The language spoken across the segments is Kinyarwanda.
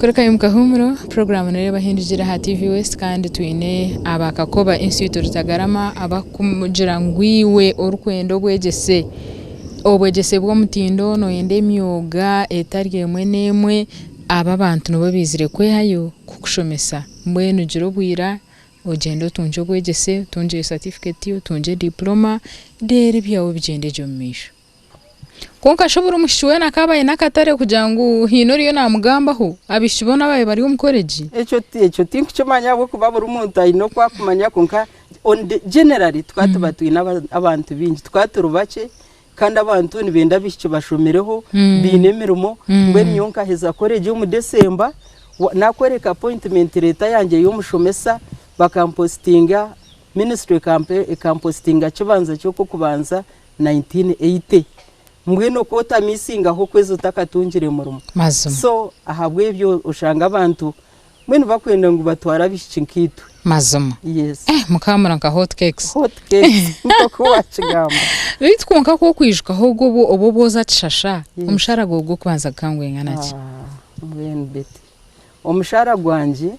Kureka yumukahumuro program Reebahindugire ha TV West kandi twine abakakoba Institute Rutagarama abakumujira ngwiwe urukwendo gwegese obwegese bwo mutindo no yende myuga etarye mwenemwe aba bantu no babizire kwehayo kukushomesa mbwenu jiro bwira ogendo tunjo gwegese tunje certificate tunje diploma dere byawo bigende jomisho konka shobora umushiwe nakabaye nakatare kujangu hinoriyo namugambaho abishibona baye bari umukoreji echo think cyomanya bwo kubabura umuntu ayino kwa kumanya konka on generally twatubatuye abantu bingi twaturubace kandi abantu nibenda bishyo bashomereho binemeremo mbwe nyonka heza college mu December nakwereka appointment leta yanjye yo mushomesa bakampostinga ministry campostinga kibanza cyo kubanza 1980 mbwino kota misinga ho kwezo takatungire murumo so ahabwe byo ushanga abantu mwene bakwenda ngo batwara bishinkitu mazoma yes mukamura nka hot cakes nko wachigamba bitwonka ko kwijwa ho obo boza tshasha umushara gogo kubanza kangwe nganaki mwene beti umushara gwanje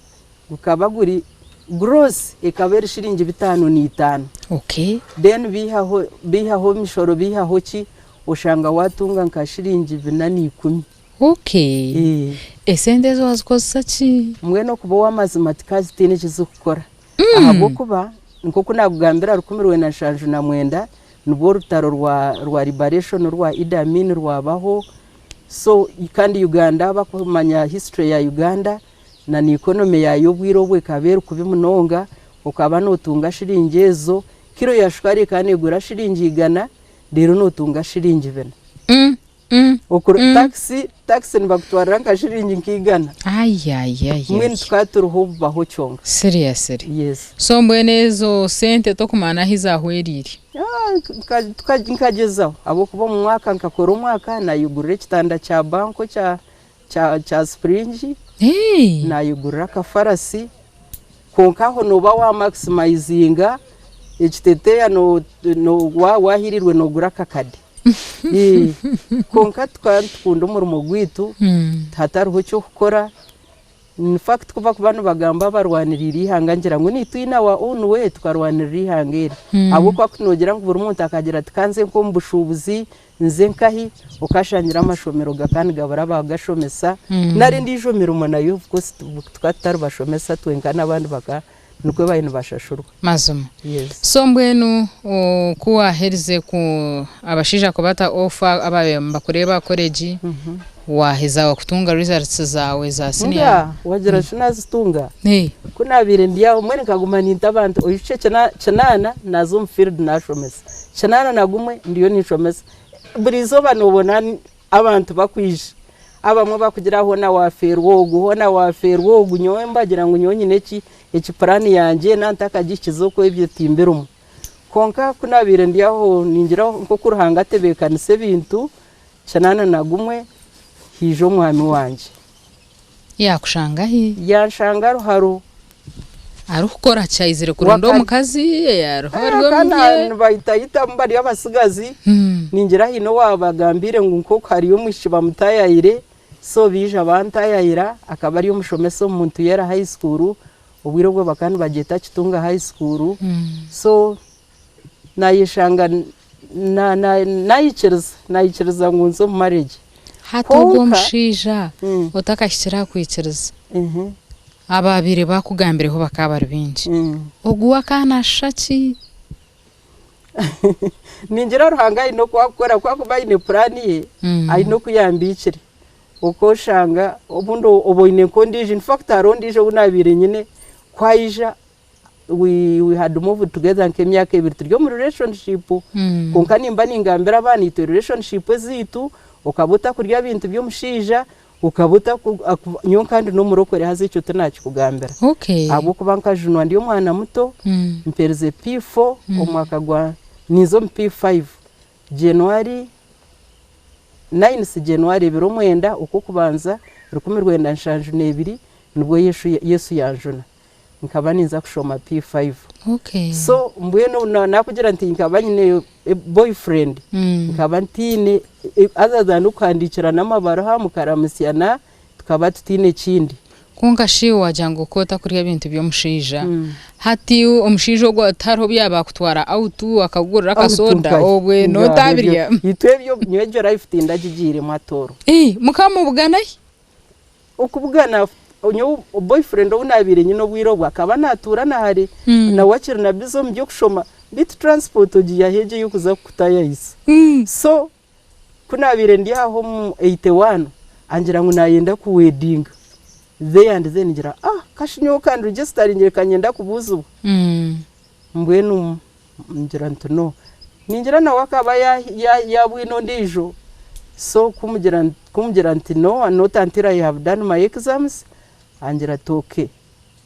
gukaba guri gross ekabere shiringi 5 okay then bihaho mishoro bihaho ki ushanga watunga nka shiringi 8-10 okay esende zo azikosa ki mweno kuba wamazimatikazi tene kizukukora ahabo kuba nko kunagugambira rukumirwe na shanju na mwenda nubo rutaro rwa liberation rwa idamin rwabaho so kandi Uganda bakumanya history ya Uganda na ni economy yayo bwirobwe kabera kubimunonga ukaba notunga shiringi ezo kiro yashwari kandi gura shiringi igana rero notunga shiringi 7 okuru taxi nibakutwara nka shiringi nkigana mwene twaturuho baho cyonga seriously yes so mbwenezo sente to kumana hizahweriri nkagezaho abo kuba mu mwaka nkakora umwaka nayugurira kitanda cya banko cya springi nayugurira kafarasi konkaho noba wa maximizinga ekiteteya no wahirirwe no gura kakade konka twakunda umurimo gwitu hataruho cyo gukora in fact kuva ku bantu bagamba barwanirira ihangangira ngo nitwina wa own way twarwanirira ihangere abo kwa kunogera ngo buri muntu akagira tkanze ko mbushubuzi nze nkahi ukashangira amashomero gakandi gabara bagashomesa nari ndijomero nayo of course twatari bashomesa twenga nabandi baka nuko bayino bashashurwa mazuma yes so mbwenu kuwa herize ku abashija ko bata offer abaye mbakureba college waheza wakutunga results zawe za senior wagira shinazitunga kunabire ndiyaho mwene kagumana intabantu oyice cyanana nazo mfield nashomesa cyanana nagumwe ndiyo nishomesa burizo banobona abantu bakwije abamwe bakugiraho na waferwo gunyowe mbagira ngo nyonyine iki plan yanje nantaka gikizoko ibyo timberumo konka kunabire ndiyaho ningiraho nko kuruhanga tebekanise bintu cyanana nagumwe hijo mwami wanje yakushangahi yanshanga ruharo arukora cyayizire kurondo mukazi yaruhariwe kana bayitayita mbari y'abasigazi ningira hino wabagambire ngo nko kariyo mwishiba mutayayire so bije abantayayira akaba ari umushomesa umuntu yera high school ubwiro bwo bakandi bageta kitunga high school so nayishanga nayichereza ngo nzo mu marriage hatugo mushija utakashira kwikiriza ababire bakugambireho bakabari binji oguwa kana shaki ningira ruhanga ino kwakora kwakubayine plan ye ayino kuyambikire uko shanga obundo oboine condition factor ondije unabire nyine kwayija we had moved together nk'emyaka 2 turyo mu relationship konka nimba ningambira abana ito relationship zitu ukabuta kurya bintu byo mushija ukabuta nyonkandi no murokore hazicyo tunaki kugambira abo kubanka junwa ndiyo mwana muto mpereze P4 omwaka gwa nizo P5 January 9 January biro mwenda uko kubanza rukumirwenda nshanju nebiri nubwo Yesu yanjuna nkaba ninza kushoma P5 so mbweno nakugira nti nkaba nyine boyfriend nkaba ntine other than ukandikira namabara ha mukaramusyana tukaba tutine kindi kunga shiwo wajango kota kuriya bintu byo mushija hati umushija ogwa taro byaba kutwara autu akagurira kasoda obwe no tabirya itwebyo nyejo life tindagigire matoro mukamubugana ukubugana onyo boyfriend unabire nyino bwirobwa akaba natura nahari na wakira na bizo mbyo kushoma bit transport ogiya heje yukuza kutaya isi so kunabire ndi aho mu 81 angira ngo nayenda ku wedding they and then ngira kashinyo kandi register ngire kanyenda kubuzu mbwenu ngira ntuno ningira na wakaba ya bwino ndijo so kumgira ntino not until I have done my exams angira toke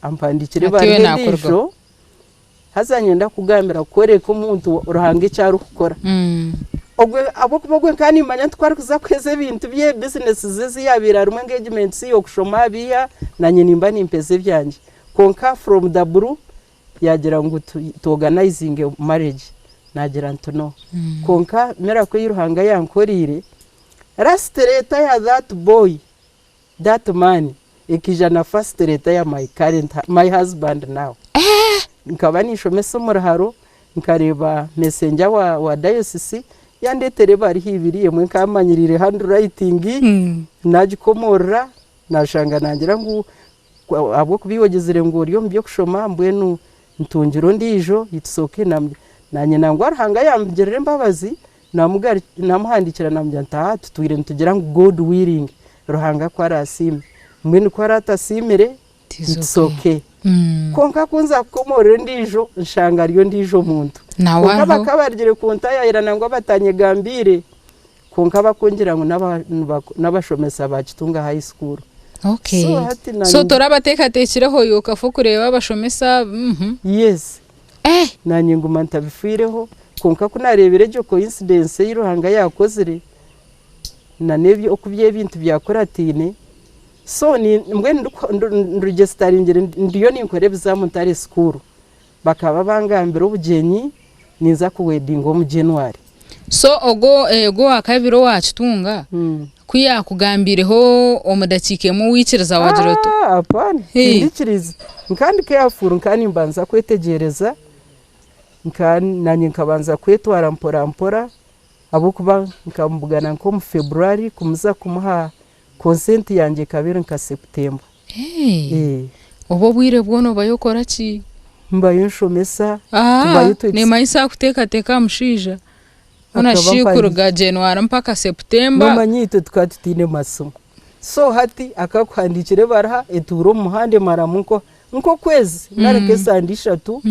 ampandikire bari ndijo hazanyenda kugambira koreka umuntu uruhange cyaro gukora ogwe abo kubogwe kandi manya twari kuza kweze ibintu bye business zizi yabira rumwe engagement si yo kushoma biya nanye nimba nimpeze byanje konka from the blue yagira ngo to organizing marriage nagira ntuno konka mera ko yiruhanga yankorire last letter ya that boy that man ikijana first letter ya my husband now nkaba nishomesa muraharo nkareba messenger wa diocese yandetere bari hibiriye mwe kamanyirire handwriting nagikomora nashanga nangira ngo abo kubiwogezere ngo riyo mbyo kushoma mbwenu ntungiro ndijo itsoke nanye nangwa arhanga yamgerere mbabazi namuhandikira namjya nta tutwire ntugira ngo God willing ruhanga kwa rasime mbwenu kwa ratasimire itsoke konka kunza komore ndijo nshanga riyo ndijo muntu konka bakabargire kuntaya iranangwa batanye gambire konka bakongera ngo nabashomesa bakitunga high school so torabateka tekireho yokafu kureba abashomesa yes nanye nguma ntabifireho konka kunarebere jo coincidence yiruhanga yakozire na nebyo okubye bintu byakoratine so ni mbwe ndregisteringira ndiyo ninkore bizamutare school bakaba bangambira ubugenyi niza ku wedding mu January so ogo akabiro wachitunga kuya kugambireho omudakike mu wikiriza wagiroto apana ndikiriza nkandi careful nkani mbanza kwetegereza nkani nanye nkabanza kwetwara mpora abo kuba nkambugana nko mu February kumuza kumuha consent yanjye kabiri nka September obo bwire bwono bayokora ki mbayo nshomesa ne mayisa kuteka mushija unashikuruga January mpaka September mama nyito tukatitine masomo so hati akakwandikire baraha eturo muhande maramuko nko kwezi nareke sandisha tu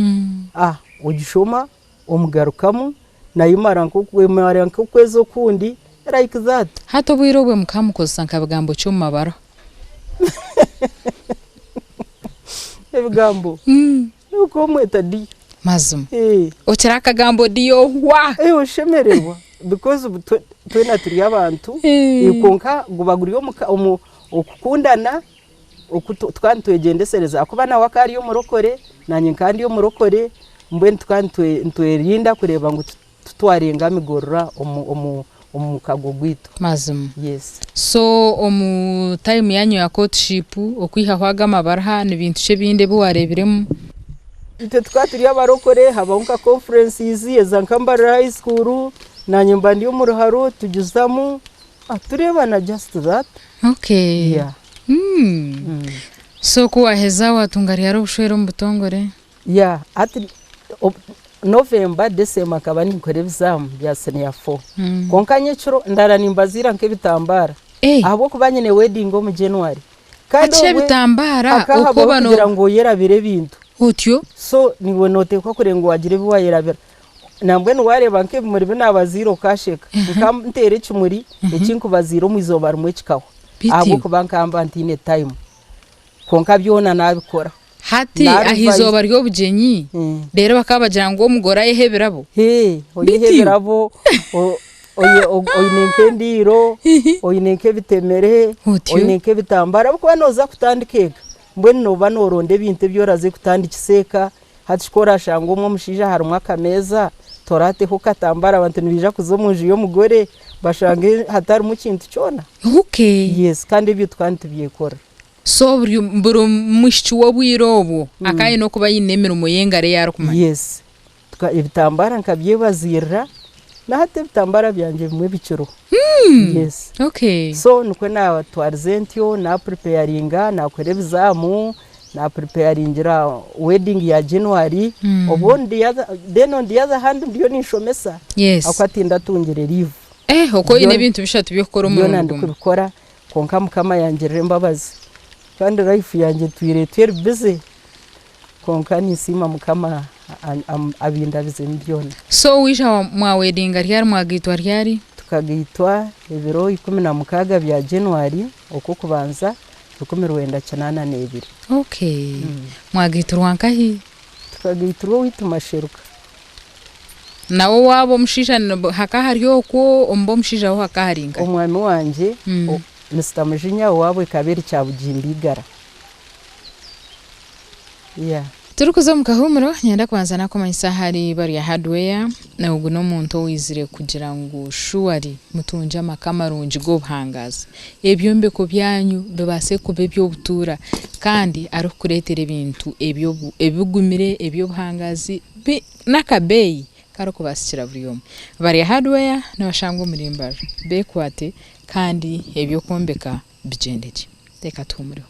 ugishoma omugarukamu nayimara nko kwemara nko kwezo kundi like that hato bwiro bwe mukamukoza nkabigambo cyo mabara ebigambo uko mweta di mazum okiraka gambo diyo wa oshemererwa because twena turi abantu ikonka gubaguriyo okukundana twantwegendesereza akubana wakari yo murokore nanye kandi yo murokore mbwe ntwerinda kureba ngo tutwarenga migorora omukago gwitu mazum yes so time yanyu ya courtship okwiha hwaga mabarha n'ibintu cye binde buwarebiremo ite twaturi abarokore habonka conferences ezankambara high school nanye mbandi yo muruharo tugizamu turebana just that yeah so kuwaheza watungari yaro ushwero mbutongore yeah at November December kabani nkore bizamu bya senior 4 konka nyecuro ndara nimbazira nke bitambara abo kubanyene wedding mu January kandi ache bitambara uko bano ngo yerabire bintu utyo so niwe note ko kurengo wagire biwayerabira nambwe nwareba nke muri binabaziro kasheka nkamtere cyumuri ikinko baziro muizoba rumwe kikaho abo kubankamba ntine time konka byona nabikora hati ahizoba ryo bugenyi rero bakabagira ngo umugora yehebirabo oyehebirabo oyinenke ndiro oyinenke bitemere oyinenke bitambara bwo noza kutandikeka mbwe no banoronde binte byoraze kutandikiseka hatishikora shango mu mushija harumwa kameza torate ho katambara abantu nibija kuzomunje yo mugore bashange hatari mu kintu cyona. Okay. Yes, kandi ibyo twantubiyekora. So buri mushiki w'obwirobo akaye no kuba yinemera umuyengare yaro kumanya. Yes. Ibitambara nkabyebazira na hate bitambara byanje bimwe biciro. Yes. Okay. So nuko na twarzentio na preparinga na kwerebizamu na preparingira wedding ya January obundi on the other hand ndiyo nishomesa. Yes. Akwatinda tungire live. Uko ine bintu bishatu byokora mu rugo kubikora konka mukama yanjere mbabazi kandi life yanje twire busy konka nisima mukama abinda bize mbyona. So wisha mwa wedding ryari mwagitwa ryari tukagitwa ibiro 16 bya January uko kubanza 1982. Okay. Mwagitwa nkahi tukagitwa witumasheruka nawo wabo mushisha hakahariyo ko ombo mushisha ho hakaharinga umwami wanje Mr. Mujinya wabo kabiri cya Buhweju. Yeah. Turukuzo mukahumuro nyenda kwanza nako maisahari bari ya hardware na ugu no muntu wizire kugira ngo shuwari mutunja makamarunji go buhangaza ebyombe ko byanyu bibase kube byo butura kandi ari kuretere ibintu ebigumire ebyo buhangazi nakabeyi karo kubashyira buriyomo bari ya hardware n'abashangwa murimbara bekwate kandi ebyo kombeka bigendeke teka tumuriho.